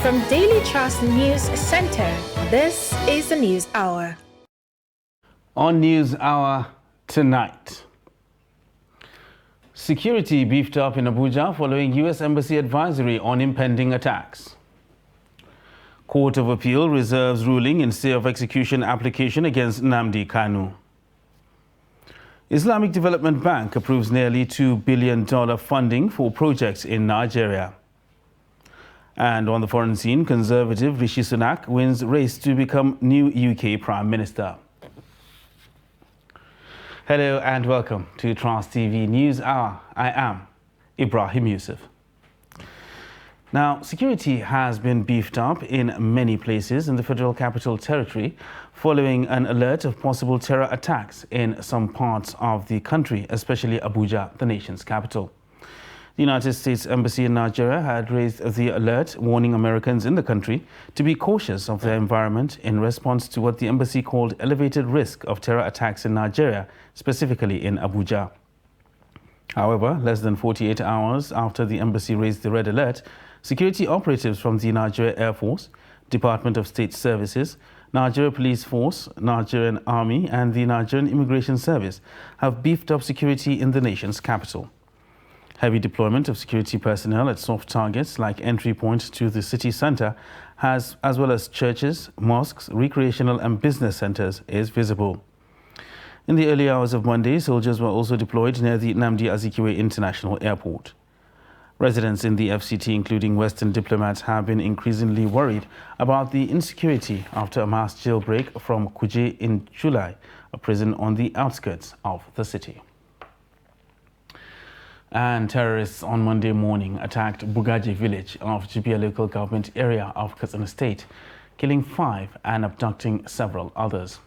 From Daily Trust News Center, this is the News Hour. On News Hour tonight, security beefed up in Abuja following U.S. Embassy advisory on impending attacks. Court of Appeal reserves ruling in stay of execution application against Nnamdi Kanu. Islamic Development Bank approves nearly $2 billion funding for projects in Nigeria. And on the foreign scene, Conservative Rishi Sunak wins race to become new UK Prime Minister. Hello and welcome to Trust TV News Hour. I am Ibrahim Yusuf. Now, security has been beefed up in many places in the Federal Capital Territory following an alert of possible terror attacks in some parts of the country, especially Abuja, the nation's capital. The United States Embassy in Nigeria had raised the alert, warning Americans in the country to be cautious of their environment in response to what the embassy called elevated risk of terror attacks in Nigeria, specifically in Abuja. However, less than 48 hours after the embassy raised the red alert, security operatives from the Nigeria Air Force, Department of State Services, Nigeria Police Force, Nigerian Army, and the Nigerian Immigration Service have beefed up security in the nation's capital. Heavy deployment of security personnel at soft targets like entry points to the city center, as well as churches, mosques, recreational and business centers, is visible. In the early hours of Monday, soldiers were also deployed near the Nnamdi Azikiwe International Airport. Residents in the FCT, including Western diplomats, have been increasingly worried about the insecurity after a mass jailbreak from Kuje in July, a prison on the outskirts of the city. And terrorists on Monday morning attacked Bugaji village of Jibia local government area of Katsina State, killing 5 and abducting several others.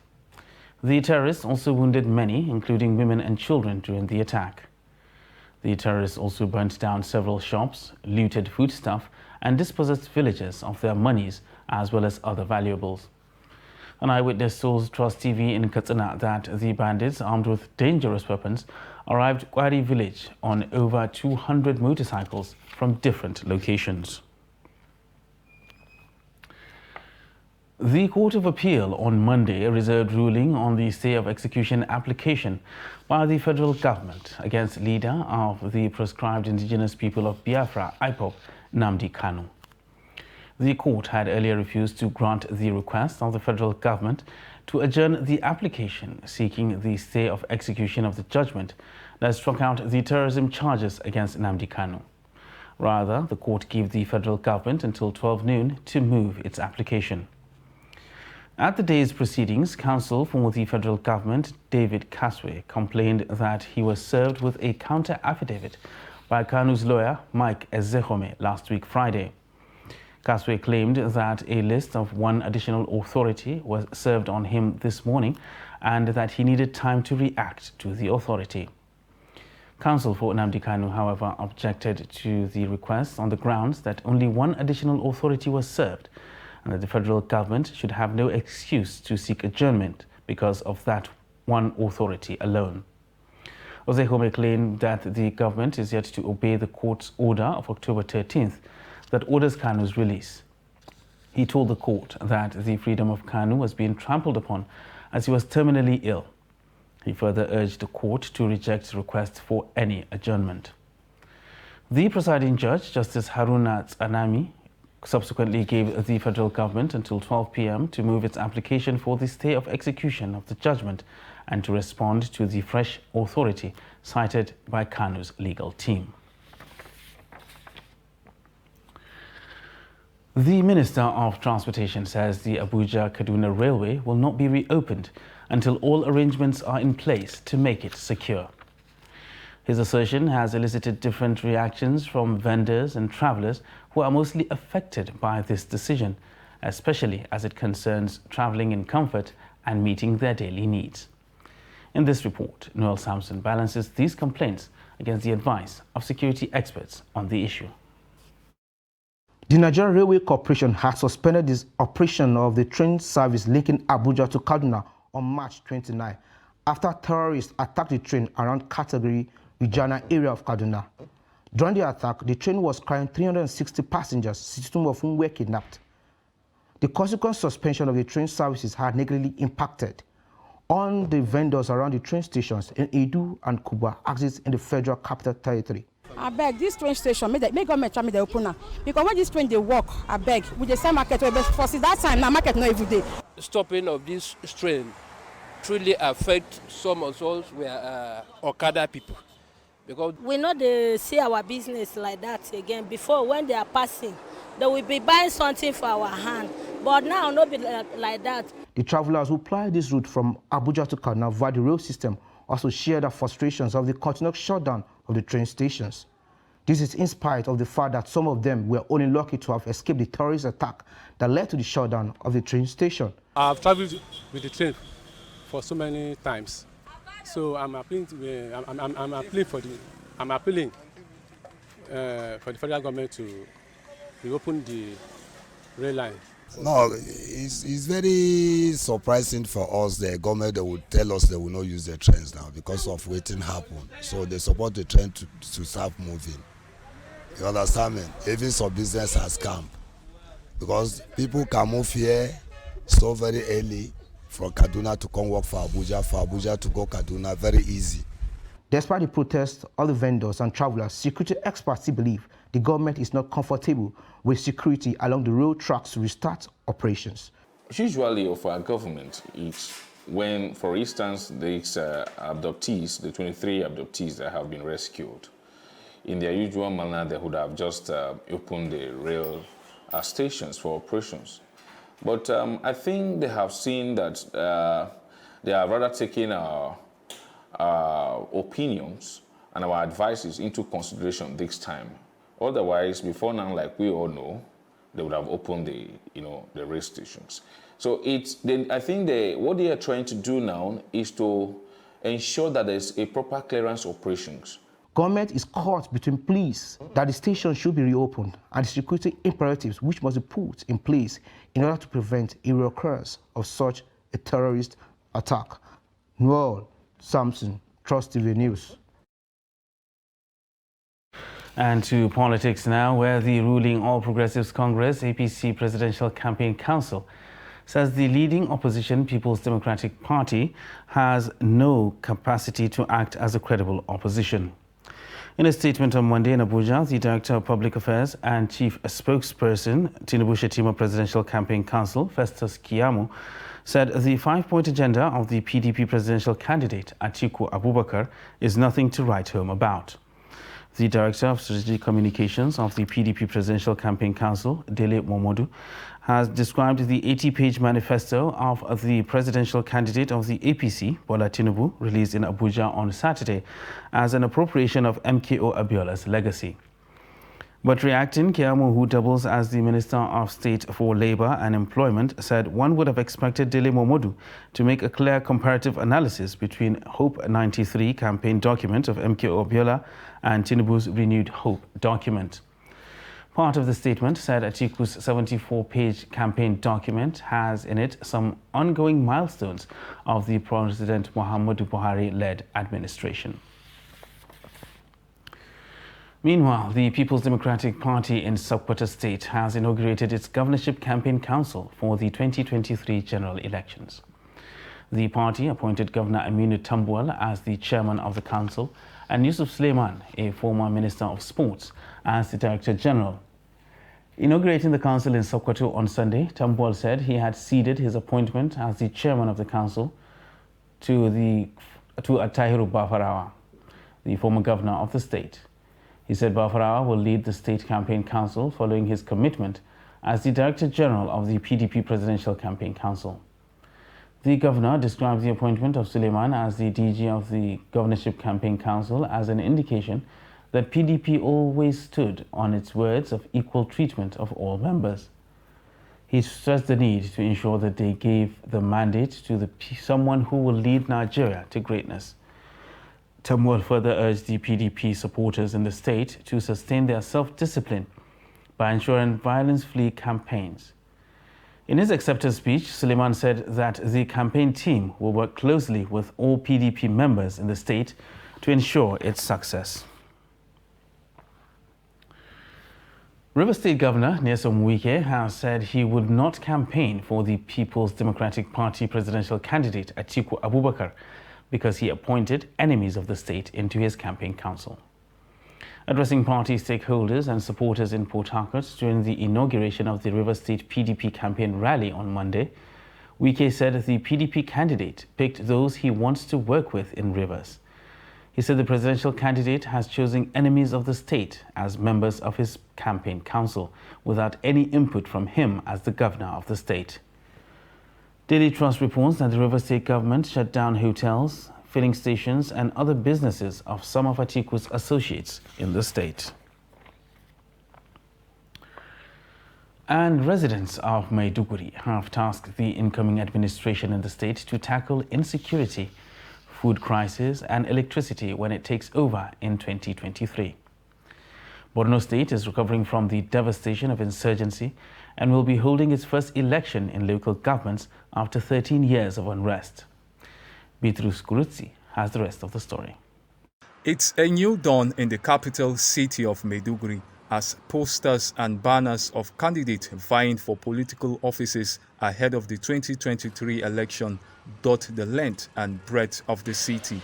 The terrorists also wounded many, including women and children, during the attack. The terrorists also burnt down several shops, looted foodstuff, and dispossessed villagers of their monies as well as other valuables. An eyewitness told Trust TV in Katsina that the bandits, armed with dangerous weapons, arrived at Kwari village on over 200 motorcycles from different locations. The Court of Appeal on Monday reserved ruling on the stay of execution application by the federal government against leader of the proscribed indigenous people of Biafra, IPOB, Nnamdi Kanu. The court had earlier refused to grant the request of the federal government to adjourn the application seeking the stay of execution of the judgment that struck out the terrorism charges against Nnamdi Kanu. Rather, the court gave the federal government until 12 noon to move its application. At the day's proceedings, counsel for the federal government, David Kaswe, complained that he was served with a counter-affidavit by Kanu's lawyer, Mike Ezehome, last week Friday. Kaswe claimed that a list of one additional authority was served on him this morning and that he needed time to react to the authority. Counsel for Nnamdi Kanu, however, objected to the request on the grounds that only one additional authority was served and that the federal government should have no excuse to seek adjournment because of that one authority alone. Ozehome claimed that the government is yet to obey the court's order of October 13th that orders Kanu's release. He told the court that the freedom of Kanu was being trampled upon as he was terminally ill. He further urged the court to reject requests for any adjournment. The presiding judge, Justice Haruna Tsanami, subsequently gave the federal government until 12 p.m. to move its application for the stay of execution of the judgment and to respond to the fresh authority cited by Kanu's legal team. The Minister of Transportation says the Abuja-Kaduna Railway will not be reopened until all arrangements are in place to make it secure. His assertion has elicited different reactions from vendors and travelers who are mostly affected by this decision, especially as it concerns traveling in comfort and meeting their daily needs. In this report, Noel Sampson balances these complaints against the advice of security experts on the issue. The Nigerian Railway Corporation has suspended its operation of the train service linking Abuja to Kaduna on March 29 after terrorists attacked the train around Category Regina area of Kaduna. During the attack, the train was carrying 360 passengers, 62 of whom were kidnapped. The consequent suspension of the train services had negatively impacted on the vendors around the train stations in Edu and Kuba, axis in the Federal Capital Territory. I beg this train station, make government try me the opener. Because when this train they walk, I beg, with the same market, for that time, now market not every day. Stopping of this train truly affect some of us were Okada people. Because we know they see our business like that again. Before, when they are passing, they will be buying something for our hand. But now, not be like that. The travelers who ply this route from Abuja to Kaduna via the rail system also share the frustrations of the continued shutdown of the train stations. This is in spite of the fact that some of them were only lucky to have escaped the terrorist attack that led to the shutdown of the train station. I've traveled with the train for so many times, so I'm appealing for the federal government to reopen the rail line. No, it's very surprising for us. The government they would tell us they will not use the trains now because of waiting happen. So they support the train to start moving. You understand me? Even some business has come because people can move here so very early from Kaduna to come work for Abuja to go Kaduna, very easy. Despite the protests of the vendors and travelers, security experts still believe the government is not comfortable with security along the road tracks to restart operations. Usually of our government, it's when, for instance, these abductees, the 23 abductees that have been rescued, in their usual manner, they would have just opened the rail stations for operations. But I think they have seen that they are rather taking our opinions and our advices into consideration this time. Otherwise, before now, like we all know, they would have opened the rail stations. So I think what they are trying to do now is to ensure that there's a proper clearance operations. Government is caught between pleas that the station should be reopened and the security imperatives which must be put in place in order to prevent a reoccurrence of such a terrorist attack. Noel Samson, Trust TV News. And to politics now, where the ruling All Progressives Congress APC Presidential Campaign Council says the leading opposition People's Democratic Party has no capacity to act as a credible opposition. In a statement on Monday in Abuja, the Director of Public Affairs and Chief Spokesperson, Tinubu Shettima Presidential Campaign Council, Festus Keyamo, said the 5-point agenda of the PDP presidential candidate, Atiku Abubakar, is nothing to write home about. The Director of Strategic Communications of the PDP Presidential Campaign Council, Dele Momodu, has described the 80-page manifesto of the presidential candidate of the APC, Bola Tinubu, released in Abuja on Saturday, as an appropriation of MKO Abiola's legacy. But reacting, Keyamo, who doubles as the Minister of State for Labour and Employment, said one would have expected Dele Momodu to make a clear comparative analysis between Hope 93 campaign document of MKO Abiola and Tinubu's renewed Hope document. Part of the statement said Atiku's 74-page campaign document has in it some ongoing milestones of the President Muhammadu Buhari-led administration. Meanwhile, the People's Democratic Party in Sokoto State has inaugurated its Governorship Campaign Council for the 2023 general elections. The party appointed Governor Aminu Tambuwal as the chairman of the council and Yusuf Suleiman, a former Minister of Sports, as the Director General. Inaugurating the council in Sokoto on Sunday, Tambuwal said he had ceded his appointment as the chairman of the council to Attahiru Bafarawa, the former governor of the state. He said Bafarawa will lead the State Campaign Council following his commitment as the Director General of the PDP Presidential Campaign Council. The governor described the appointment of Suleiman as the DG of the Governorship Campaign Council as an indication that PDP always stood on its words of equal treatment of all members. He stressed the need to ensure that they gave the mandate to someone who will lead Nigeria to greatness. Tambuwal further urged the PDP supporters in the state to sustain their self-discipline by ensuring violence-free campaigns. In his acceptance speech, Suleiman said that the campaign team will work closely with all PDP members in the state to ensure its success. River State Governor Nyesom Wike has said he would not campaign for the People's Democratic Party presidential candidate Atiku Abubakar because he appointed enemies of the state into his campaign council. Addressing party stakeholders and supporters in Port Harcourt during the inauguration of the River State PDP campaign rally on Monday, Wike said the PDP candidate picked those he wants to work with in Rivers. He said the presidential candidate has chosen enemies of the state as members of his campaign council without any input from him as the governor of the state. Daily Trust reports that the River State government shut down hotels, filling stations and other businesses of some of Atiku's associates in the state. And residents of Maiduguri have tasked the incoming administration in the state to tackle insecurity, food crisis and electricity when it takes over in 2023. Borno State is recovering from the devastation of insurgency and will be holding its first election in local governments after 13 years of unrest. Bitrus Kurutsi has the rest of the story. It's a new dawn in the capital city of Maiduguri as posters and banners of candidates vying for political offices ahead of the 2023 election dot the length and breadth of the city.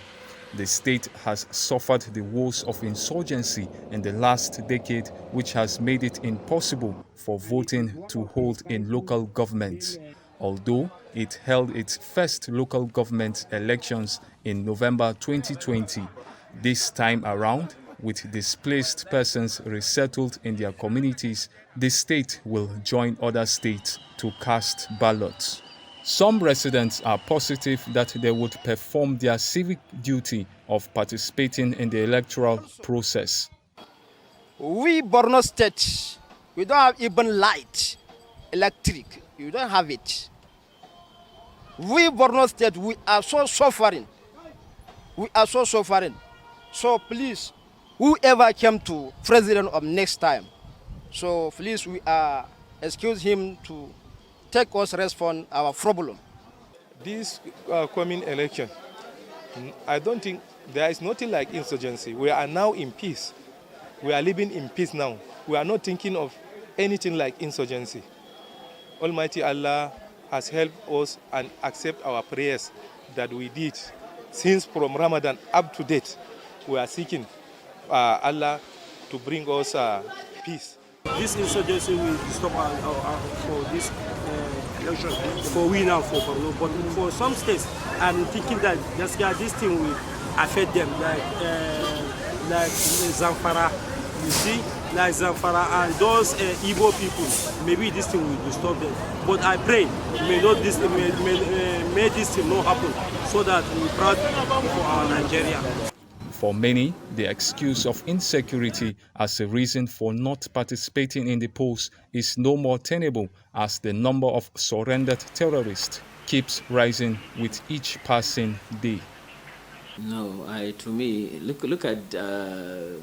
The state has suffered the woes of insurgency in the last decade, which has made it impossible for voting to hold in local governments. Although it held its first local government elections in November 2020, this time around, with displaced persons resettled in their communities, the state will join other states to cast ballots. Some residents are positive that they would perform their civic duty of participating in the electoral process. We Borno State, we don't have even light, electric, you don't have it. We Borno State, we are so suffering. We are so suffering. So please, whoever came to president of next time, so please we excuse him to take us respond our problem. This coming election, I don't think there is nothing like insurgency. We are now in peace. We are living in peace now. We are not thinking of anything like insurgency. Almighty Allah has helped us and accept our prayers that we did since from Ramadan up to date. We are seeking Allah to bring us peace. This insurgency will stop for this election, for we now, for Borno. But for some states, I'm thinking that this thing will affect them, like Zamfara, you see, like Zamfara and those Igbo people. Maybe this thing will stop them. But I pray may this thing not happen, so that we proud for our Nigeria. For many, the excuse of insecurity as a reason for not participating in the polls is no more tenable as the number of surrendered terrorists keeps rising with each passing day. No, to me, look at the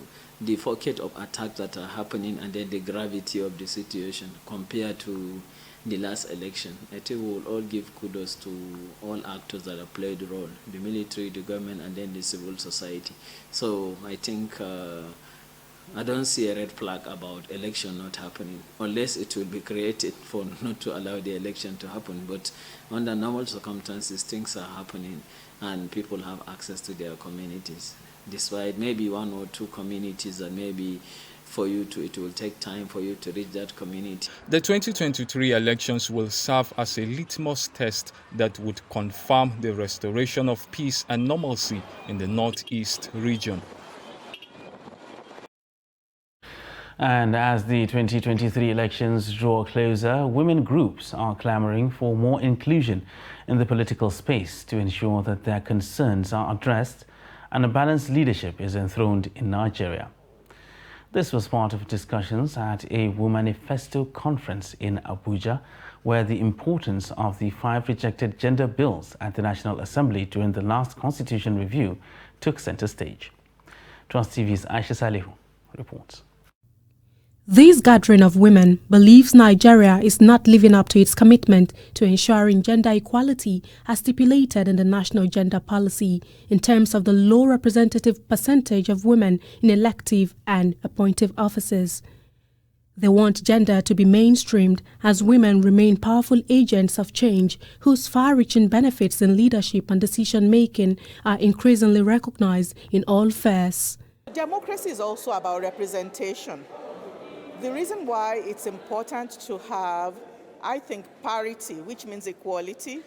bucket of attacks that are happening and then the gravity of the situation compared to the last election. I think we will all give kudos to all actors that have played a role, the military, the government, and then the civil society. So I think I don't see a red flag about election not happening, unless it will be created for not to allow the election to happen. But under normal circumstances, things are happening and people have access to their communities. Despite maybe one or two communities that maybe it will take time for you to reach that community. The 2023 elections will serve as a litmus test that would confirm the restoration of peace and normalcy in the Northeast region. And as the 2023 elections draw closer, women groups are clamoring for more inclusion in the political space to ensure that their concerns are addressed and a balanced leadership is enthroned in Nigeria. This was part of discussions at a Womanifesto conference in Abuja, where the importance of the 5 rejected gender bills at the National Assembly during the last constitution review took center stage. Trust TV's Aisha Salihu reports. This gathering of women believes Nigeria is not living up to its commitment to ensuring gender equality as stipulated in the National Gender Policy in terms of the low representative percentage of women in elective and appointive offices. They want gender to be mainstreamed as women remain powerful agents of change whose far-reaching benefits in leadership and decision-making are increasingly recognized in all spheres. Democracy is also about representation. The reason why it's important to have, I think, parity, which means equality,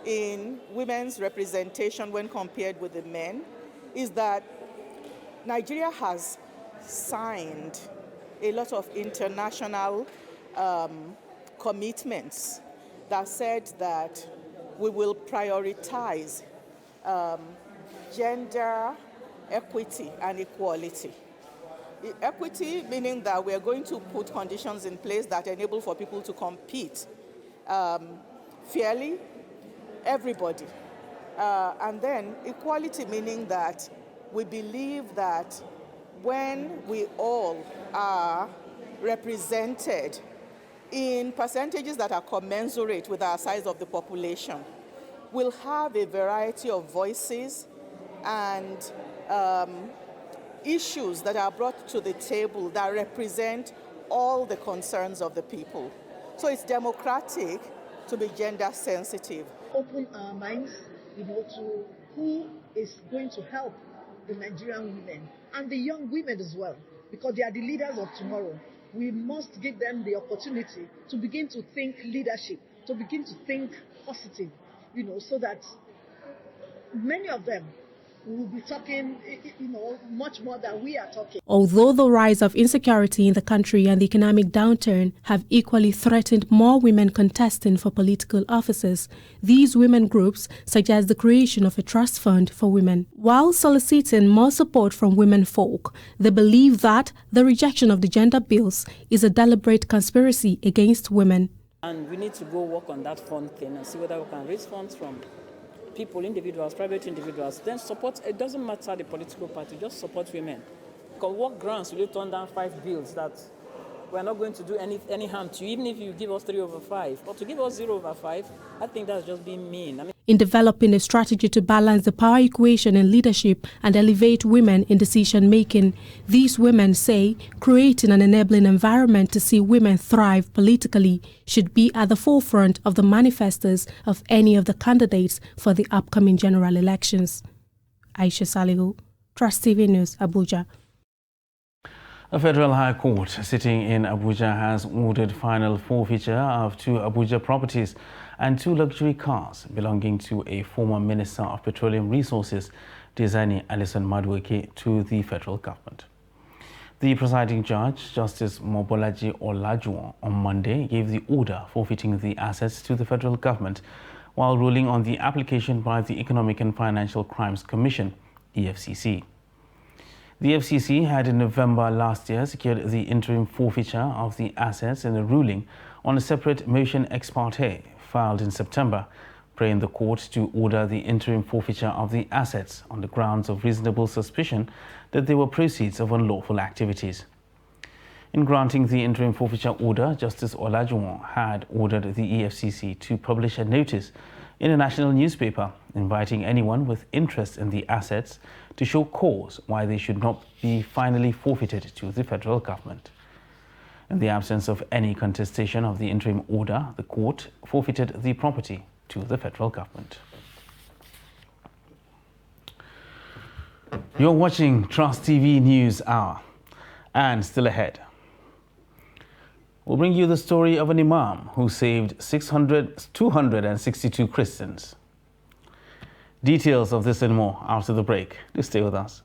in women's representation when compared with the men, is that Nigeria has signed a lot of international commitments that said that we will prioritize gender equity and equality. Equity meaning that we are going to put conditions in place that enable for people to compete fairly, everybody. And then equality meaning that we believe that when we all are represented in percentages that are commensurate with our size of the population, we'll have a variety of voices and issues that are brought to the table that represent all the concerns of the people. So it's democratic to be gender sensitive. Open our minds, to who is going to help the Nigerian women and the young women as well, because they are the leaders of tomorrow. We must give them the opportunity to begin to think leadership, to begin to think positive, so that many of them will be talking, much more than we are talking. Although the rise of insecurity in the country and the economic downturn have equally threatened more women contesting for political offices, these women groups suggest the creation of a trust fund for women. While soliciting more support from women folk, they believe that the rejection of the gender bills is a deliberate conspiracy against women. And we need to go work on that fund thing and see whether we can raise funds from people, individuals, private individuals, then support. It doesn't matter the political party, just support women. Because what grants will you turn down 5 bills that we're not going to do any harm to you, even if you give us 3/5? But to give us 0/5, I think that's just being mean. In developing a strategy to balance the power equation in leadership and elevate women in decision-making, these women say creating an enabling environment to see women thrive politically should be at the forefront of the manifestos of any of the candidates for the upcoming general elections. Aisha Salihu, Trust TV News, Abuja. A federal high court sitting in Abuja has ordered final forfeiture of 2 Abuja properties and 2 luxury cars belonging to a former Minister of Petroleum Resources, Diezani Alison Madueke, to the federal government. The presiding judge, Justice Mobolaji Olajuwon, on Monday gave the order forfeiting the assets to the federal government while ruling on the application by the Economic and Financial Crimes Commission, EFCC. The FCC had in November last year secured the interim forfeiture of the assets in a ruling on a separate motion ex parte filed in September, praying the court to order the interim forfeiture of the assets on the grounds of reasonable suspicion that they were proceeds of unlawful activities. In granting the interim forfeiture order, Justice Olajuwon had ordered the EFCC to publish a notice in a national newspaper inviting anyone with interest in the assets to show cause why they should not be finally forfeited to the federal government. In the absence of any contestation of the interim order, the court forfeited the property to the federal government. You're watching Trust TV News Hour, and still ahead, we'll bring you the story of an imam who saved 262 Christians. Details of this and more after the break. Do stay with us.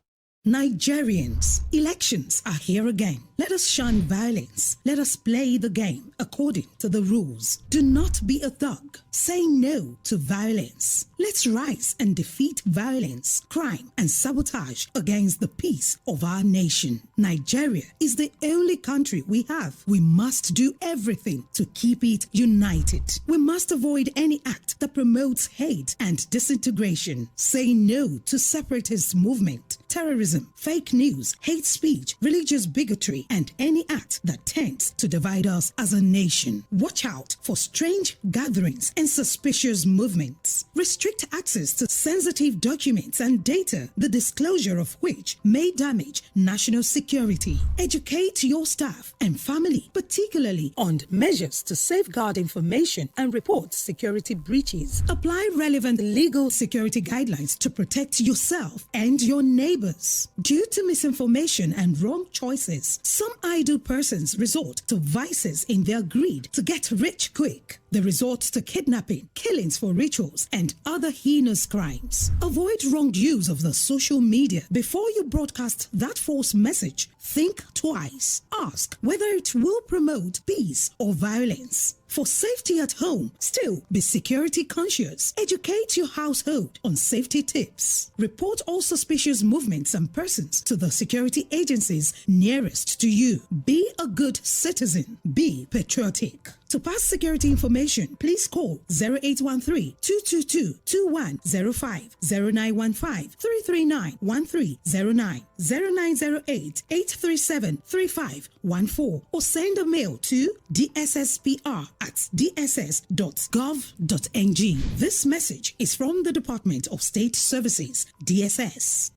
Nigerians, elections are here again. Let us shun violence. Let us play the game according to the rules. Do not be a thug. Say no to violence. Let's rise and defeat violence, crime, and sabotage against the peace of our nation. Nigeria is the only country we have. We must do everything to keep it united. We must avoid any act that promotes hate and disintegration. Say no to separatist movement, terrorism, fake news, hate speech, religious bigotry, and any act that tends to divide us as a nation. Watch out for strange gatherings and suspicious movements. Restrict restrict access to sensitive documents and data, the disclosure of which may damage national security. Educate your staff and family, particularly on measures to safeguard information and report security breaches. Apply relevant legal security guidelines to protect yourself and your neighbors. Due to misinformation and wrong choices, some idle persons resort to vices in their greed to get rich quick. They resort to kidnapping, killings for rituals, and other heinous crimes. Avoid wrong use of the social media. Before you broadcast that false message, think twice. Ask whether it will promote peace or violence. For safety at home, still be security conscious. Educate your household on safety tips. Report all suspicious movements and persons to the security agencies nearest to you. Be a good citizen. Be patriotic. To pass security information, please call 0813-222-2105, 0915-339-1309, 0908-837-3514, or send a mail to dsspr@dss.gov.ng. This message is from the Department of State Services, DSS.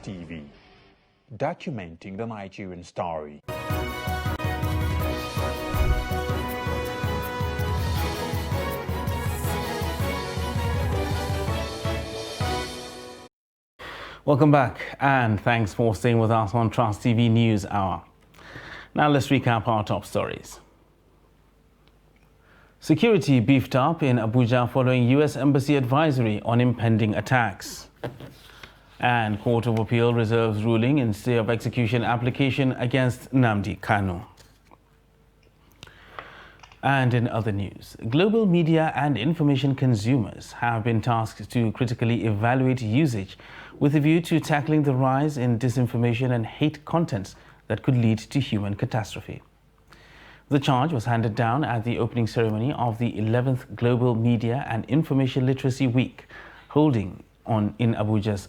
TV, documenting the Nigerian story. Welcome back, and thanks for staying with us on Trust TV News Hour. Now let's recap our top stories. Security beefed up in Abuja following U.S. Embassy advisory on impending attacks. And Court of Appeal reserves ruling in stay of execution application against Nnamdi Kanu. And in other news, global media and information consumers have been tasked to critically evaluate usage with a view to tackling the rise in disinformation and hate contents that could lead to human catastrophe. The charge was handed down at the opening ceremony of the 11th Global Media and Information Literacy Week, holding in Abuja,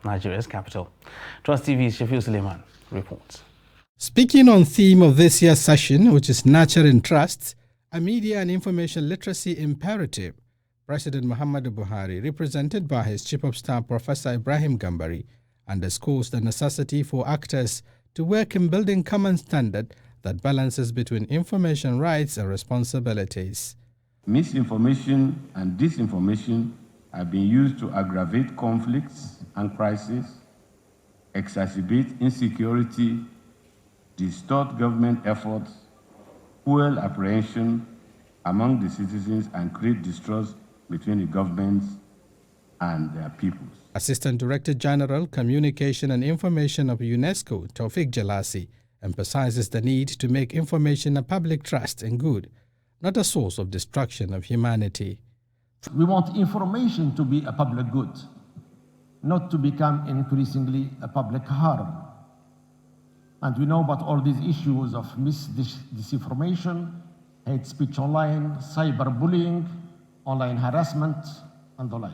Nigeria's capital. Trust TV's Shafiu Suleiman reports. Speaking on theme of this year's session, which is Nurturing Trust, a media and information literacy imperative, President Muhammadu Buhari, represented by his Chief of Staff Professor Ibrahim Gambari, underscores the necessity for actors to work in building common standard that balances between information rights and responsibilities. Misinformation and disinformation have been used to aggravate conflicts and crises, exacerbate insecurity, distort government efforts, fuel apprehension among the citizens, and create distrust between the governments and their peoples. Assistant Director General, Communication and Information of UNESCO, Taufik Jalasi, emphasizes the need to make information a public trust and good, not a source of destruction of humanity. We want information to be a public good, not to become increasingly a public harm. And we know about all these issues of disinformation, hate speech online, cyberbullying, online harassment, and the like.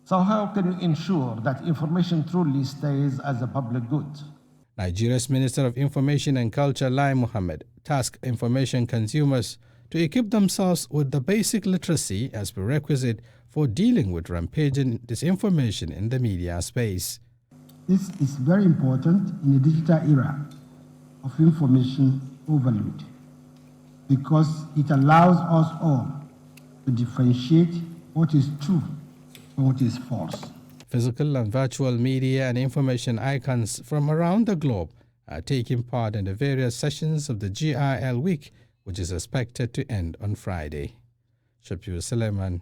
So how can we ensure that information truly stays as a public good? Nigeria's Minister of Information and Culture, Lai Mohammed, tasked information consumers to equip themselves with the basic literacy as prerequisite for dealing with rampaging disinformation in the media space. This is very important in a digital era of information overload because it allows us all to differentiate what is true and what is false. Physical and virtual media and information icons from around the globe are taking part in the various sessions of the GIL Week, which is expected to end on Friday. Shapir Suleiman,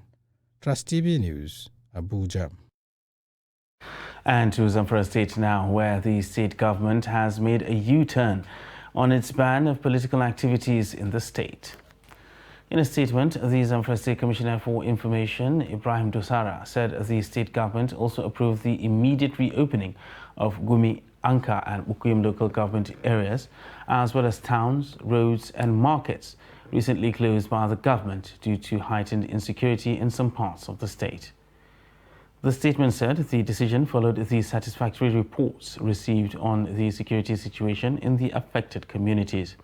Trust TV News, Abuja. And to Zamfara State now, where the state government has made a U-turn on its ban of political activities in the state. In a statement, the Zamfara State Commissioner for Information, Ibrahim Dosara, said the state government also approved the immediate reopening of Gumi, Anka and Ukuyum local government areas, as well as towns, roads and markets recently closed by the government due to heightened insecurity in some parts of the state. The statement said the decision followed the satisfactory reports received on the security situation in the affected communities.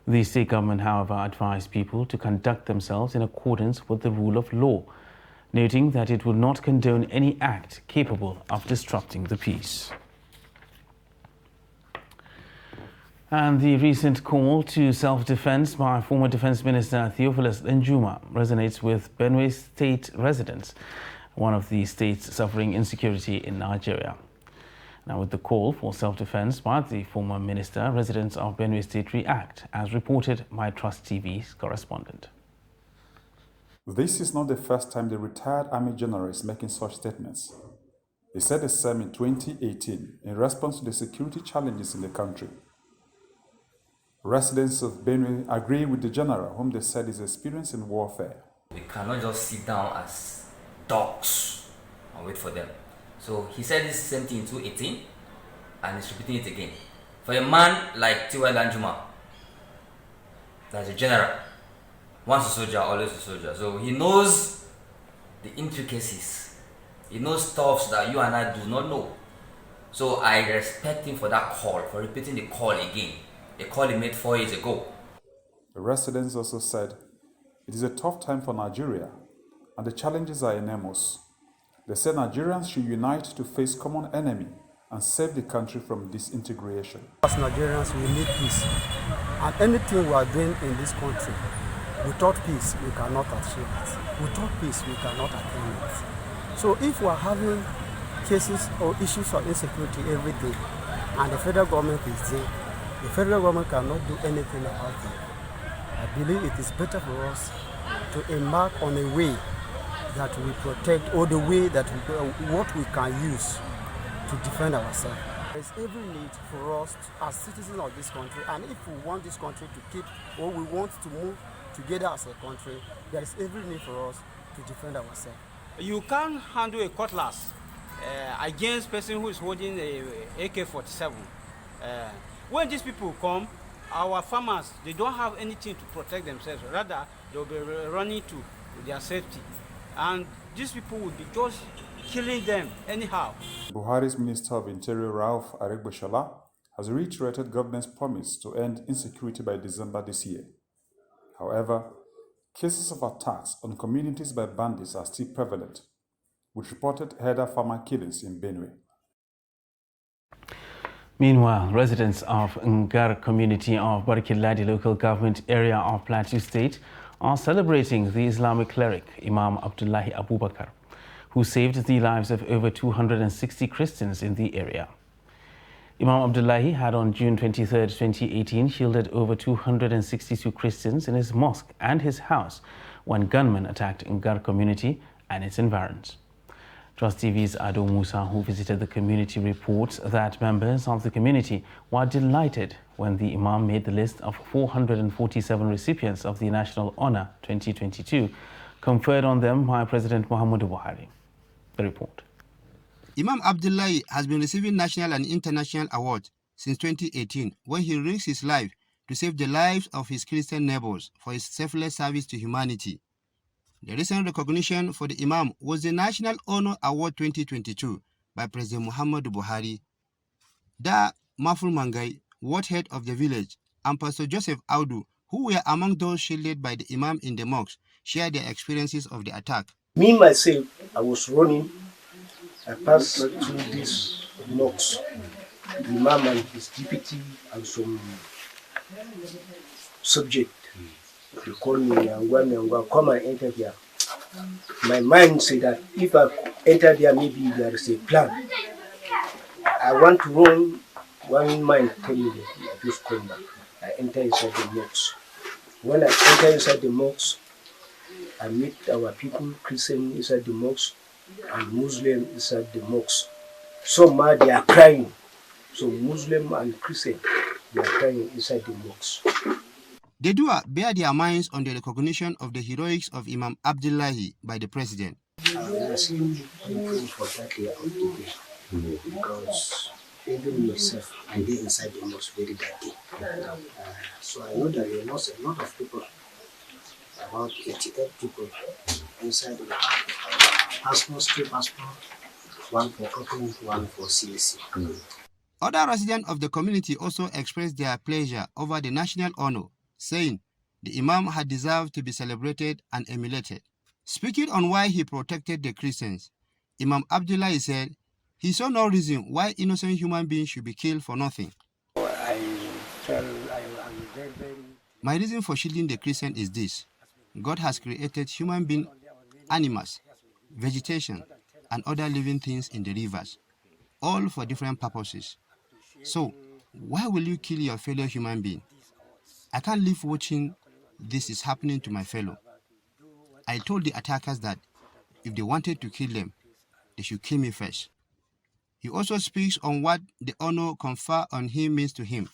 The state government, however, advised people to conduct themselves in accordance with the rule of law, noting that it would not condone any act capable of disrupting the peace. And the recent call to self-defense by former Defense Minister Theophilus Danjuma resonates with Benue State residents, one of the states suffering insecurity in Nigeria. Now, with the call for self-defense by the former minister, residents of Benue State react, as reported by Trust TV's correspondent. This is not the first time the retired Army general is making such statements. He said the same in 2018 in response to the security challenges in the country. Residents of Benue agree with the general, whom they said is experienced in warfare. We cannot just sit down as dogs and wait for them. So he said this same thing in 2018 and he's repeating it again. For a man like T.Y. Danjuma, that's a general, once a soldier, always a soldier. So he knows the intricacies. He knows stuff that you and I do not know. So I respect him for that call, for repeating the call again. A call he made 4 years ago. The residents also said it is a tough time for Nigeria and the challenges are enormous. They said Nigerians should unite to face common enemy and save the country from disintegration. As Nigerians, we need peace. And anything we are doing in this country, without peace, we cannot achieve it. Without peace, we cannot attain it. So if we are having cases or issues of insecurity every day, and the federal government is there, the federal government cannot do anything about it. I believe it is better for us to embark on a way that we protect, or the way that what we can use to defend ourselves. There is every need for us as citizens of this country, and if we want this country to keep, or we want to move together as a country, there is every need for us to defend ourselves. You can't handle a cutlass against a person who is holding a AK-47. When these people come, our farmers, they don't have anything to protect themselves. Rather, they'll be running to their safety. And these people will be just killing them anyhow. Buhari's Minister of Interior, Rauf Aregbesola, has reiterated government's promise to end insecurity by December this year. However, cases of attacks on communities by bandits are still prevalent, with reported herder farmer killings in Benue. Meanwhile, residents of Ngar community of Barikiladi local government area of Plateau State are celebrating the Islamic cleric Imam Abdullahi Abubakar, who saved the lives of over 260 Christians in the area. Imam Abdullahi had on June 23, 2018, shielded over 262 Christians in his mosque and his house when gunmen attacked Ngar community and its environs. Trust TV's Ado Musa, who visited the community, reports that members of the community were delighted when the Imam made the list of 447 recipients of the National Honor 2022 conferred on them by President Muhammadu Buhari. The report. Imam Abdullahi has been receiving national and international awards since 2018 when he risked his life to save the lives of his Christian neighbors for his selfless service to humanity. The recent recognition for the Imam was the National Honor Award 2022 by President Muhammadu Buhari. Da Maful Mangai, ward head of the village, and Pastor Joseph Audu, who were among those shielded by the Imam in the mosque, shared their experiences of the attack. Me, myself, I was running. I passed through this mosque. The Imam and his deputy and some subject. They called me, Nyangwa, come and enter there. My mind said that if I enter there, maybe there is a plan. I want to run. One mind tell me that I just come back. I enter inside the mosque. When I enter inside the mosque, I meet our people, Christian inside the mosque, and Muslim inside the mosque. Some they are crying. So Muslim and Christian, they are crying inside the mosque. The Dua bear their minds on the recognition of the heroics of Imam Abdullahi by the president. We are seeing the for that year of the day because even myself, I did inside the mosque very that day. So I know that we lost a lot of people, about 88 people inside the passports, 2 passports, 1 for couple, 1 for CSC. Other residents of the community also expressed their pleasure over the national honor, saying the Imam had deserved to be celebrated and emulated. Speaking on why he protected the Christians, Imam Abdullahi said he saw no reason why innocent human beings should be killed for nothing. My reason for shielding the Christian is this: God has created human beings, animals, vegetation, and other living things in the rivers, all for different purposes. So, why will you kill your fellow human being? I can't live watching this is happening to my fellow. I told the attackers that if they wanted to kill them, they should kill me first. He also speaks on what the honor conferred on him means to him.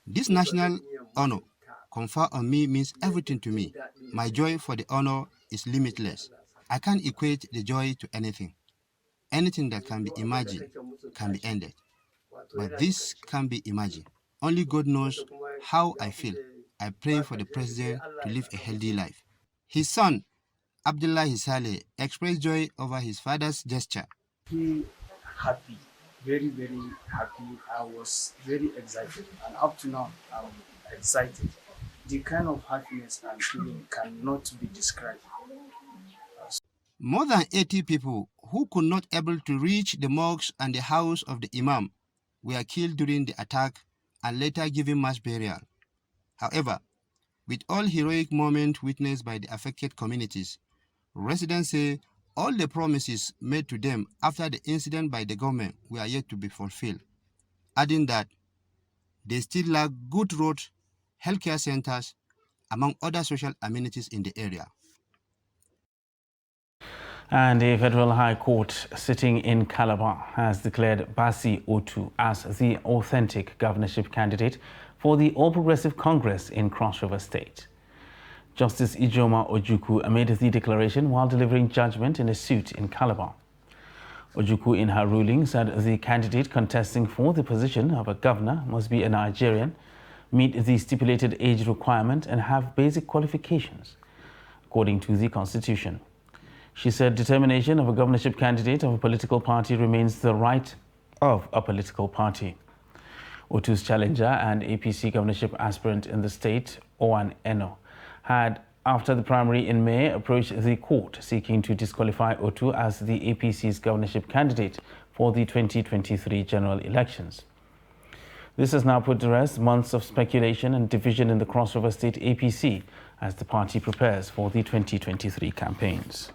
This national honor conferred on me means everything to me. My joy for the honor is limitless. I can't equate the joy to anything. Anything that can be imagined can be ended. But this can't be imagined. Only God knows how I feel. I pray for the president to live a healthy life. His son, Abdullahi Saleh, expressed joy over his father's gesture. He happy, very, very happy. I was very excited, and up to now, I'm excited. The kind of happiness I'm feeling cannot be described. More than 80 people who could not able to reach the mosque and the house of the Imam were killed during the attack and later given mass burial. However, with all heroic moments witnessed by the affected communities, residents say all the promises made to them after the incident by the government were yet to be fulfilled, adding that they still lack good roads, healthcare centers, among other social amenities in the area. And a federal high court sitting in Calabar has declared Basi Otu as the authentic governorship candidate for the All Progressive Congress in Cross River State. Justice Ijoma Ojukwu made the declaration while delivering judgment in a suit in Calabar. Ojukwu, in her ruling, said the candidate contesting for the position of a governor must be a Nigerian, meet the stipulated age requirement, and have basic qualifications, according to the Constitution. She said determination of a governorship candidate of a political party remains the right of a political party. Otu's challenger and APC governorship aspirant in the state, Owan Eno, had, after the primary in May, approached the court seeking to disqualify Otu as the APC's governorship candidate for the 2023 general elections. This has now put to rest months of speculation and division in the Cross River State APC as the party prepares for the 2023 campaigns.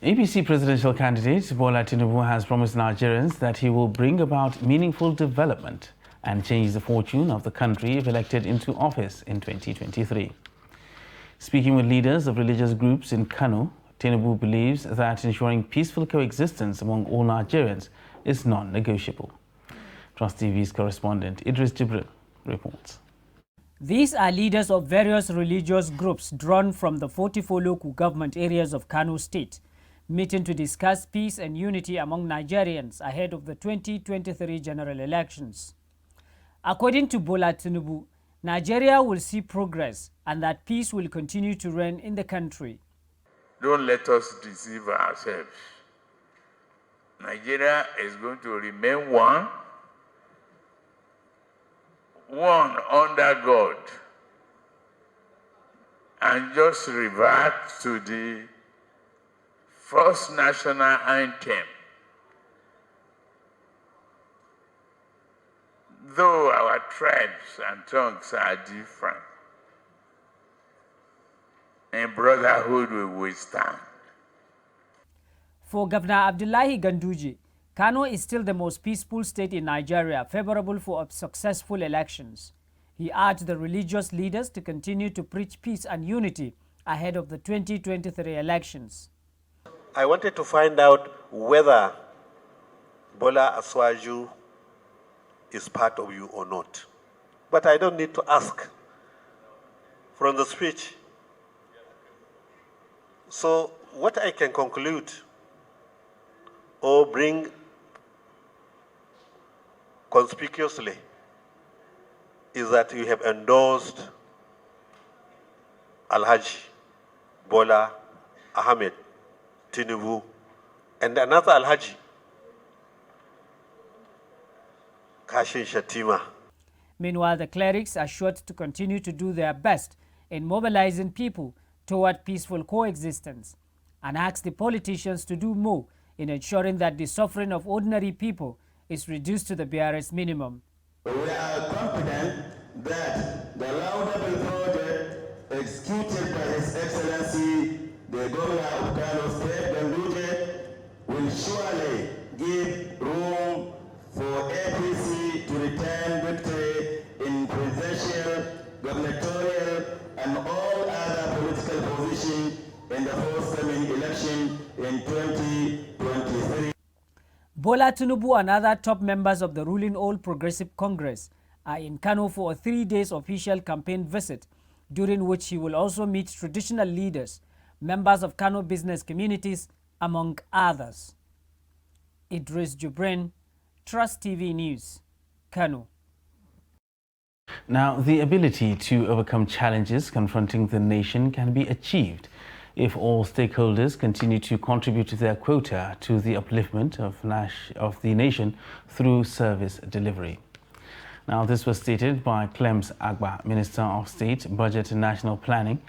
APC presidential candidate Bola Tinubu has promised Nigerians that he will bring about meaningful development and change the fortune of the country if elected into office in 2023. Speaking with leaders of religious groups in Kano, Tinubu believes that ensuring peaceful coexistence among all Nigerians is non-negotiable. Trust TV's correspondent Idris Jibril reports. These are leaders of various religious groups drawn from the 44 local government areas of Kano State, meeting to discuss peace and unity among Nigerians ahead of the 2023 general elections. According to Bola Tinubu, Nigeria will see progress and that peace will continue to reign in the country. Don't let us deceive ourselves. Nigeria is going to remain one under God, and just revert to the first national anthem. Though our tribes and tongues are different, in brotherhood we will stand. For Governor Abdullahi Ganduje, Kano is still the most peaceful state in Nigeria, favorable for successful elections. He urged the religious leaders to continue to preach peace and unity ahead of the 2023 elections. I wanted to find out whether Bola Aswaju is part of you or not. But I don't need to ask from the speech. So what I can conclude or bring conspicuously is that you have endorsed Alhaji Bola Ahmed Tinubu and another Alhaji, Kashim Shettima. Meanwhile, the clerics are sure to continue to do their best in mobilizing people toward peaceful coexistence and ask the politicians to do more in ensuring that the suffering of ordinary people is reduced to the barest minimum. We are confident that the laudable project executed by His Excellency, the Governor of Kano State, Ganduje, will surely give room for APC to return victory in presidential, gubernatorial, and all other political positions in the forthcoming election in 2023. Bola Tinubu and other top members of the ruling All Progressive Congress are in Kano for a 3-day official campaign visit, during which he will also meet traditional leaders, members of Kano business communities, among others. Idris Jibrin, Trust TV News, Kano. Now, the ability to overcome challenges confronting the nation can be achieved if all stakeholders continue to contribute their quota to the upliftment of the nation through service delivery. Now, this was stated by Clems Agba, Minister of State, Budget and National Planning,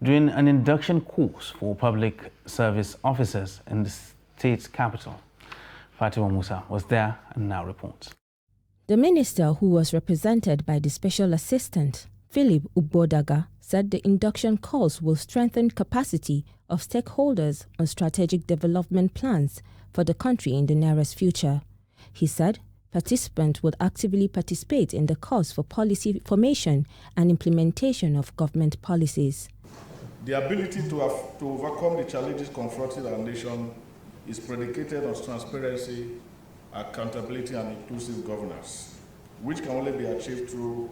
during an induction course for public service officers in the state's capital. Fatima Musa was there and now reports. The minister, who was represented by the Special Assistant, Philip Ubodaga, said the induction course will strengthen capacity of stakeholders on strategic development plans for the country in the nearest future. He said participants would actively participate in the course for policy formation and implementation of government policies. The ability to overcome the challenges confronting our nation is predicated on transparency, accountability, and inclusive governance, which can only be achieved through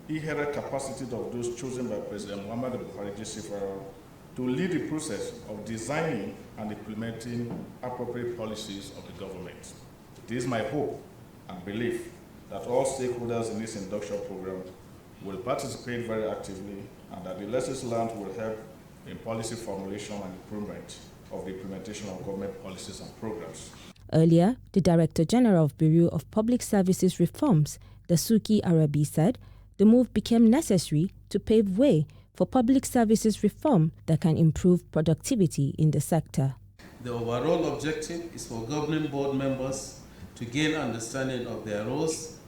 inherent capacity of those chosen by President Muhammadu Buhari GCFR to lead the process of designing and implementing appropriate policies of the government. It is my hope and belief that all stakeholders in this induction program will participate very actively and that the lessons learned will help in policy formulation and improvement of the implementation of government policies and programs. Earlier, the Director General of Bureau of Public Services Reforms, Dasuki Arabi, said the move became necessary to pave way for public services reform that can improve productivity in the sector. The overall objective is for governing board members to gain understanding of their roles,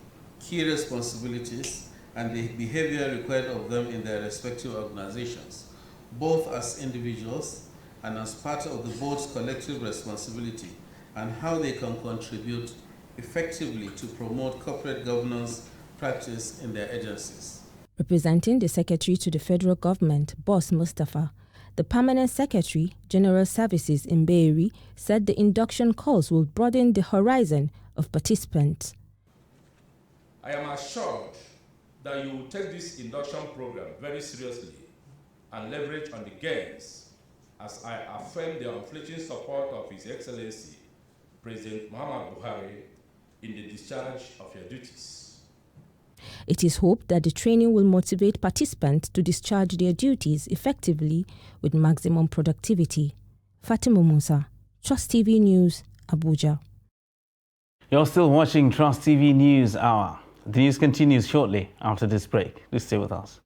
key responsibilities, and the behavior required of them in their respective organizations, both as individuals and as part of the board's collective responsibility, and how they can contribute effectively to promote corporate governance practice in their agencies. Representing the Secretary to the Federal Government, Boss Mustafa, the Permanent Secretary, General Services in Beiri, said the induction calls will broaden the horizon of participants. I am assured that you will take this induction program very seriously and leverage on the gains as I affirm the unflinching support of His Excellency, President Muhammad Buhari, in the discharge of your duties. It is hoped that the training will motivate participants to discharge their duties effectively with maximum productivity. Fatima Musa, Trust TV News, Abuja. You're still watching Trust TV News Hour. The news continues shortly after this break. Please stay with us.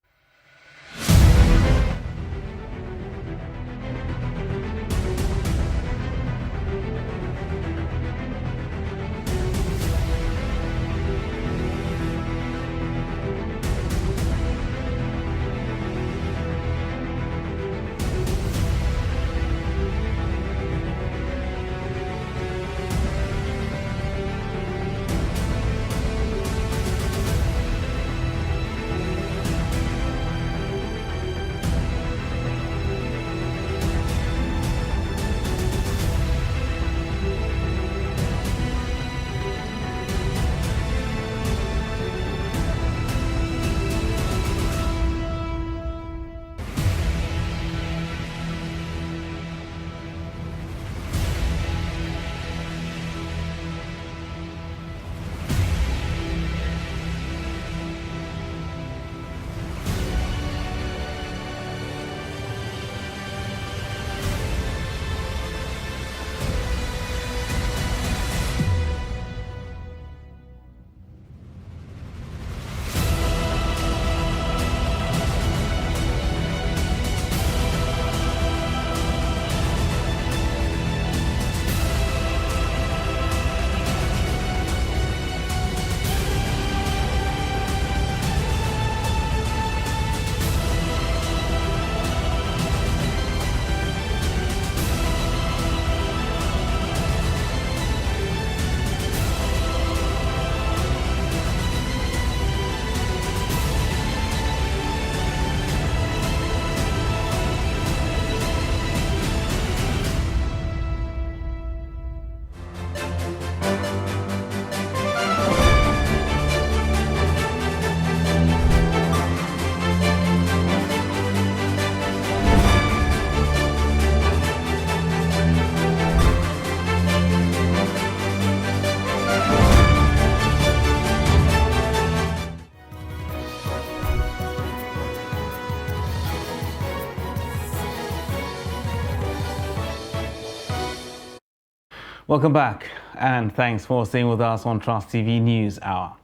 Welcome back, and thanks for staying with us on Trust TV News Hour.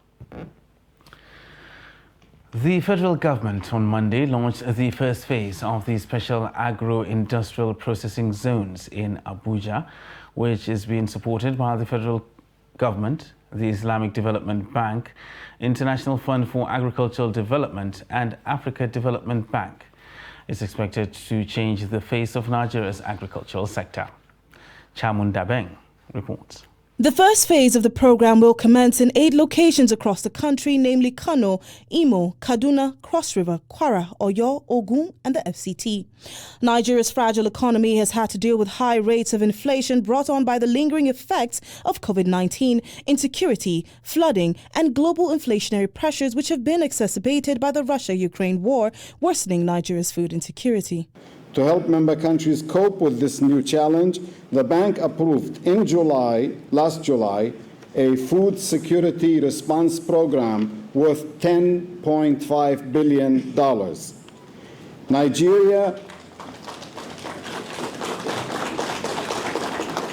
The federal government on Monday launched the first phase of the special agro-industrial processing zones in Abuja, which is being supported by the federal government, the Islamic Development Bank, International Fund for Agricultural Development, and Africa Development Bank. It's expected to change the face of Nigeria's agricultural sector. Chamun Dabeng reports. The first phase of the program will commence in 8 locations across the country, namely Kano, Imo, Kaduna, Cross River, Kwara, Oyo, Ogun, and the FCT. Nigeria's fragile economy has had to deal with high rates of inflation brought on by the lingering effects of COVID-19, insecurity, flooding, and global inflationary pressures, which have been exacerbated by the Russia-Ukraine war, worsening Nigeria's food insecurity. To help member countries cope with this new challenge, the bank approved in last July, a food security response program worth $10.5 billion.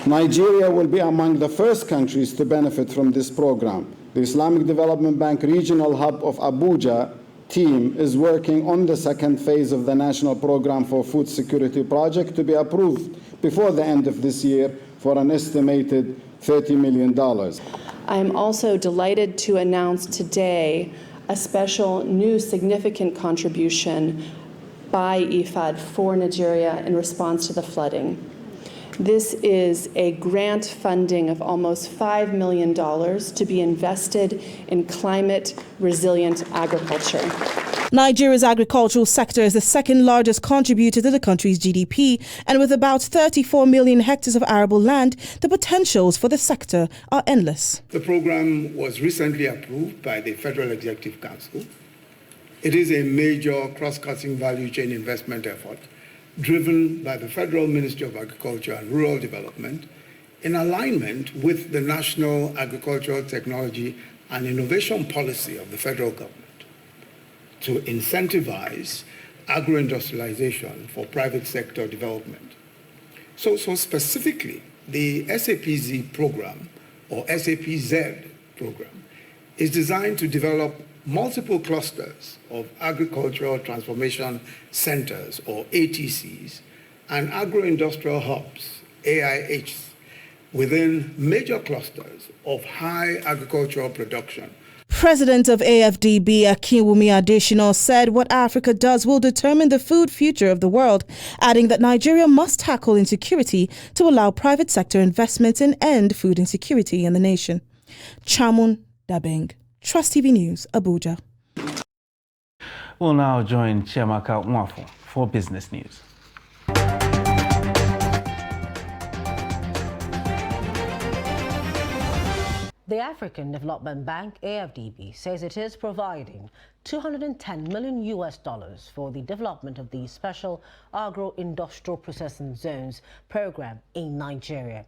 Nigeria will be among the first countries to benefit from this program. The Islamic Development Bank Regional Hub of Abuja team is working on the second phase of the National Program for Food Security project to be approved before the end of this year for an estimated $30 million. I am also delighted to announce today a special new significant contribution by IFAD for Nigeria in response to the flooding. This is a grant funding of almost $5 million to be invested in climate resilient agriculture. Nigeria's agricultural sector is the second largest contributor to the country's GDP, and with about 34 million hectares of arable land, the potentials for the sector are endless. The program was recently approved by the Federal Executive Council. It is a major cross-cutting value chain investment effort driven by the Federal Ministry of Agriculture and Rural Development in alignment with the National Agricultural Technology and Innovation Policy of the federal government to incentivize agro-industrialization for private sector development. So specifically, the SAPZ program, or SAPZ program, is designed to develop multiple clusters of agricultural transformation centers, or ATCs, and agro-industrial hubs, AIHs, within major clusters of high agricultural production. President of AFDB, Akinwumi Adesina, said what Africa does will determine the food future of the world, adding that Nigeria must tackle insecurity to allow private sector investments and end food insecurity in the nation. Chamun Dabeng, Trust TV News, Abuja. We'll now join Chiamaka Mwafo for business news. The African Development Bank, AFDB, says it is providing $210 million for the development of the Special Agro-Industrial Processing Zones program in Nigeria.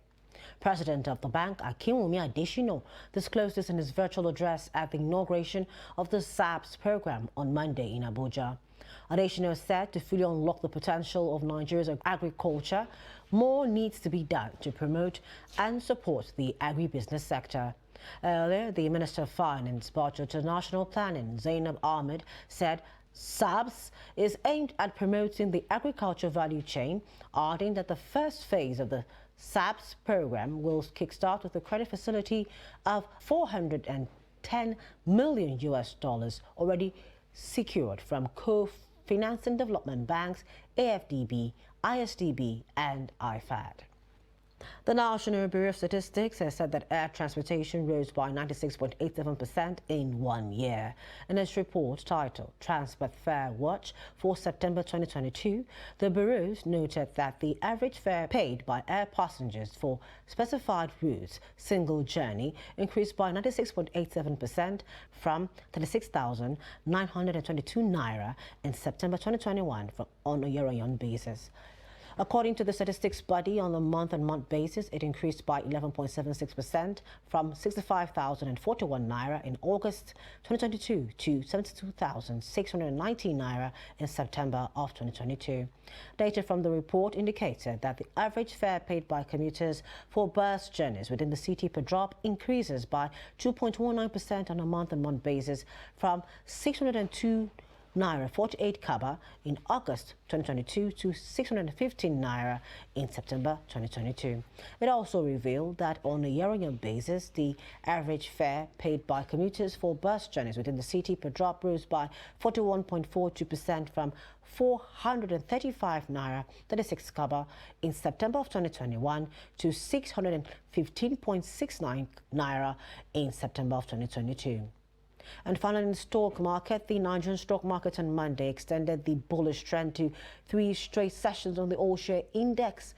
President of the bank, Akinwumi Adesina, disclosed this in his virtual address at the inauguration of the SAPS program on Monday in Abuja. Adesina said to fully unlock the potential of Nigeria's agriculture, more needs to be done to promote and support the agribusiness sector. Earlier, the Minister of Finance, Budget and National Planning, Zainab Ahmed, said SAPS is aimed at promoting the agriculture value chain, adding that the first phase of the SAPS program will kickstart with a credit facility of $410 million already secured from co-financing development banks, AFDB, ISDB, and IFAD. The National Bureau of Statistics has said that air transportation rose by 96.87% in 1 year. In its report titled Transport Fare Watch for September 2022, the Bureau noted that the average fare paid by air passengers for specified routes single journey increased by 96.87% from 36,922 naira in September 2021 on a year-on-year basis. According to the statistics body, on a month-on-month basis, it increased by 11.76% from 65,041 naira in August 2022 to 72,619 naira in September of 2022. Data from the report indicated that the average fare paid by commuters for bus journeys within the city per drop increases by 2.19% on a month-on-month basis from 602 Naira 48 Kaba in August 2022 to 615 Naira in September 2022. It also revealed that on a year-on-year basis, the average fare paid by commuters for bus journeys within the city per drop rose by 41.42% from 435 Naira 36 Kaba in September of 2021 to 615.69 Naira in September of 2022. And finally, in the stock market, the Nigerian stock market on Monday extended the bullish trend to 3 straight sessions on the all-share index,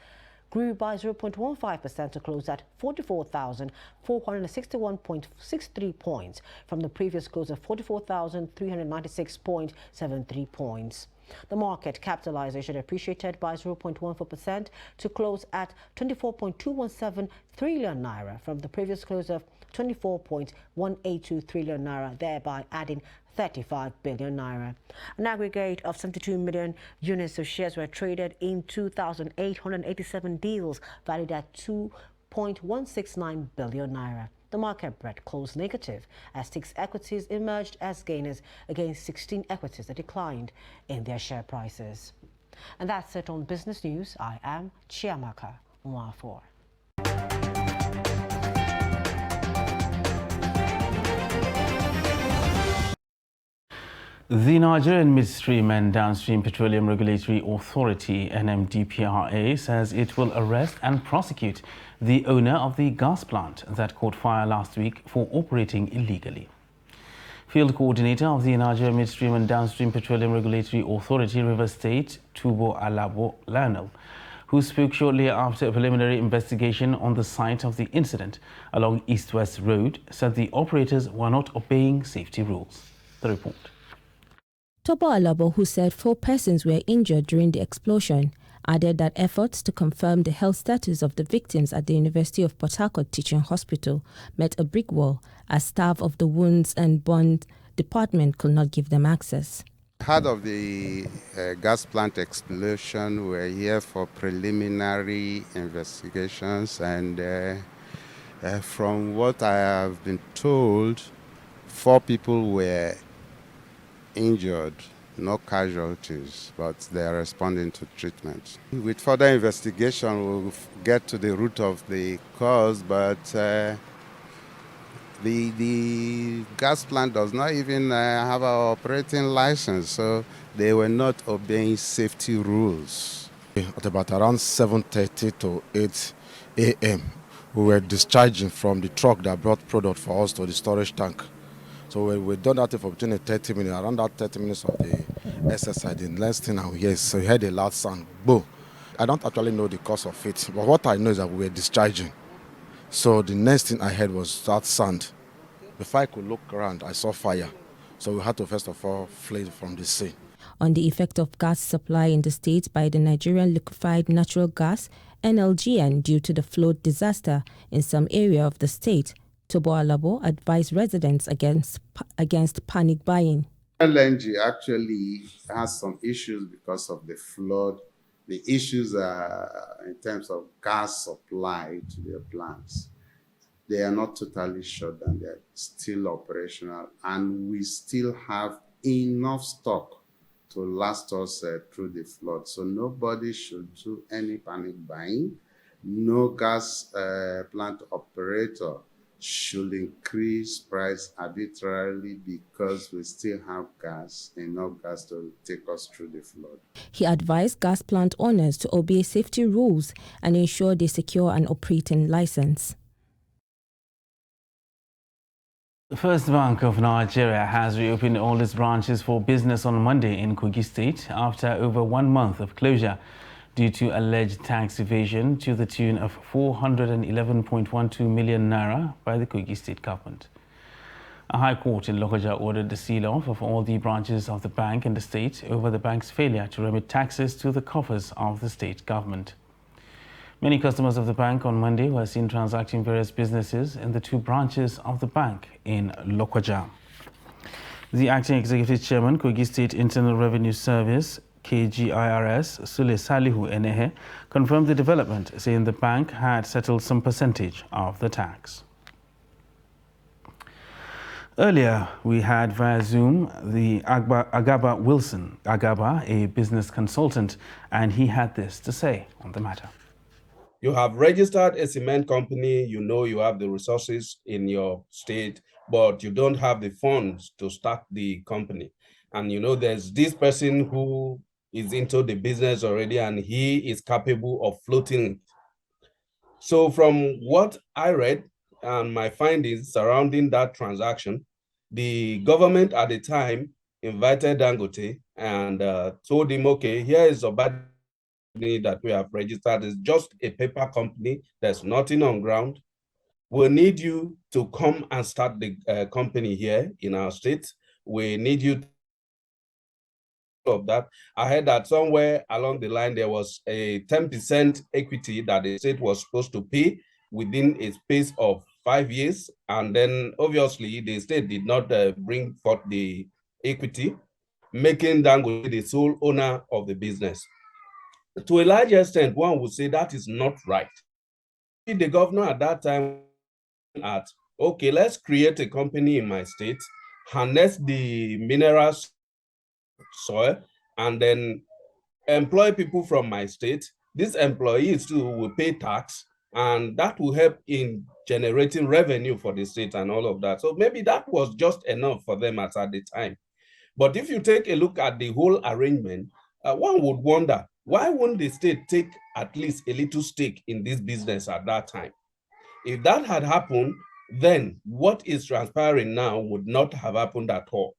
grew by 0.15% to close at 44,461.63 points from the previous close of 44,396.73 points. The market capitalization appreciated by 0.14% to close at 24.217 trillion naira from the previous close of 24.182 trillion naira, thereby adding 35 billion naira. An aggregate of 72 million units of shares were traded in 2,887 deals valued at 2.169 billion naira. The market breadth closed negative as 6 equities emerged as gainers against 16 equities that declined in their share prices. And that's it on Business News. I am Chiamaka Mwafo. The Nigerian Midstream and Downstream Petroleum Regulatory Authority, NMDPRA, says it will arrest and prosecute the owner of the gas plant that caught fire last week for operating illegally. Field Coordinator of the Nigerian Midstream and Downstream Petroleum Regulatory Authority, Rivers State, Tubo Alabo Lionel, who spoke shortly after a preliminary investigation on the site of the incident along East-West Road, said the operators were not obeying safety rules. The report. Tobo Alabo, who said 4 persons were injured during the explosion, added that efforts to confirm the health status of the victims at the University of Port Harcourt Teaching Hospital met a brick wall as staff of the Wounds and Bond Department could not give them access. Part of the gas plant explosion, we're here for preliminary investigations, and from what I have been told, 4 people were injured, no casualties, but they are responding to treatment. With further investigation, we'll get to the root of the cause, but the gas plant does not even have an operating license, so they were not obeying safety rules. At about around 7:30 to 8 a.m., we were discharging from the truck that brought product for us to the storage tank. So we've done that for between 30 minutes, around that 30 minutes of the exercise. The next thing I hear is we heard a loud sound, boom. I don't actually know the cause of it, but what I know is that we were discharging. So the next thing I heard was that sound. Before I could look around, I saw fire. So we had to first of all flee from the scene. On the effect of gas supply in the state by the Nigerian Liquefied Natural Gas, NLGN, due to the flood disaster in some area of the state, Tobo Alabo advised residents against panic buying. LNG actually has some issues because of the flood. The issues are in terms of gas supply to their plants. They are not totally shut down, they're still operational, and we still have enough stock to last us through the flood. So nobody should do any panic buying. No gas plant operator should increase price arbitrarily because we still have enough gas to take us through the flood. He advised gas plant owners to obey safety rules and ensure they secure an operating license. The First Bank of Nigeria has reopened all its branches for business on Monday in Kogi State after over 1 month of closure due to alleged tax evasion to the tune of 411.12 million naira by the Kogi State government. A high court in Lokoja ordered the seal-off of all the branches of the bank in the state over the bank's failure to remit taxes to the coffers of the state government. Many customers of the bank on Monday were seen transacting various businesses in the 2 branches of the bank in Lokoja. The acting executive chairman, Kogi State Internal Revenue Service, KGIRS, Sule Salihu Enehe, confirmed the development, saying the bank had settled some percentage of the tax. Earlier, we had via Zoom the Agaba Wilson, a business consultant, and he had this to say on the matter. You have registered a cement company, you know you have the resources in your state, but you don't have the funds to start the company. And you know there's this person who is into the business already and he is capable of floating it. So from what I read and my findings surrounding that transaction, the government at the time invited Dangote and told him, okay, here is a bad that we have registered. It's just a paper company. There's nothing on ground. We need you to come and start the company here in our state. We need you to of that. I heard that somewhere along the line there was a 10% equity that the state was supposed to pay within a space of 5 years, and then obviously the state did not bring forth the equity, making Dangote the sole owner of the business. To a large extent, one would say that is not right. The governor at that time at, okay, let's create a company in my state, harness the minerals soil, and then employ people from my state. These employees too will pay tax, and that will help in generating revenue for the state and all of that. So maybe that was just enough for them at the time. But if you take a look at the whole arrangement, one would wonder, why wouldn't the state take at least a little stake in this business at that time? If that had happened, then what is transpiring now would not have happened at all.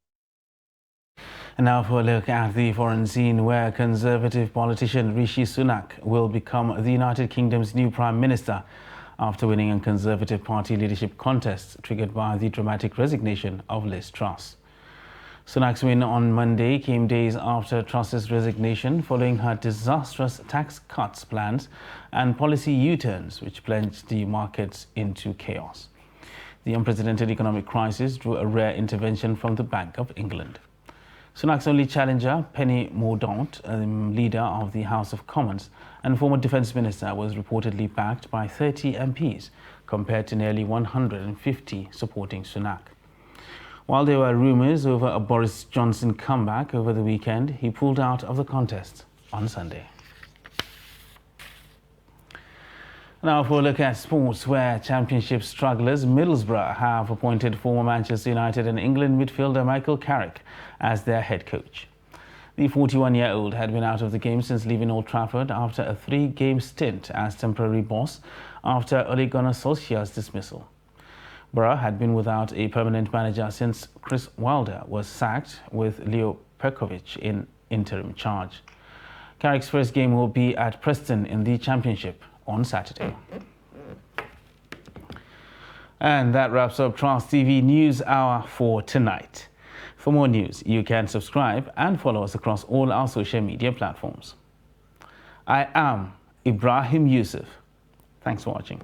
And now for a look at the foreign scene, where Conservative politician Rishi Sunak will become the United Kingdom's new Prime Minister after winning a Conservative Party leadership contest triggered by the dramatic resignation of Liz Truss. Sunak's win on Monday came days after Truss's resignation following her disastrous tax cuts plans and policy U-turns which plunged the markets into chaos. The unprecedented economic crisis drew a rare intervention from the Bank of England. Sunak's only challenger, Penny Mordaunt, leader of the House of Commons and former Defence Minister, was reportedly backed by 30 MPs compared to nearly 150 supporting Sunak. While there were rumours over a Boris Johnson comeback over the weekend, he pulled out of the contest on Sunday. Now for a look at sports, where Championship strugglers Middlesbrough have appointed former Manchester United and England midfielder Michael Carrick as their head coach. The 41-year-old had been out of the game since leaving Old Trafford after a 3-game stint as temporary boss after Ole Gunnar Solskjaer's dismissal. Borough had been without a permanent manager since Chris Wilder was sacked, with Leo Perkovic in interim charge. Carrick's first game will be at Preston in the Championship on Saturday. And that wraps up Trust TV News Hour for tonight. For more news, you can subscribe and follow us across all our social media platforms. I am Ibrahim Yusuf. Thanks for watching.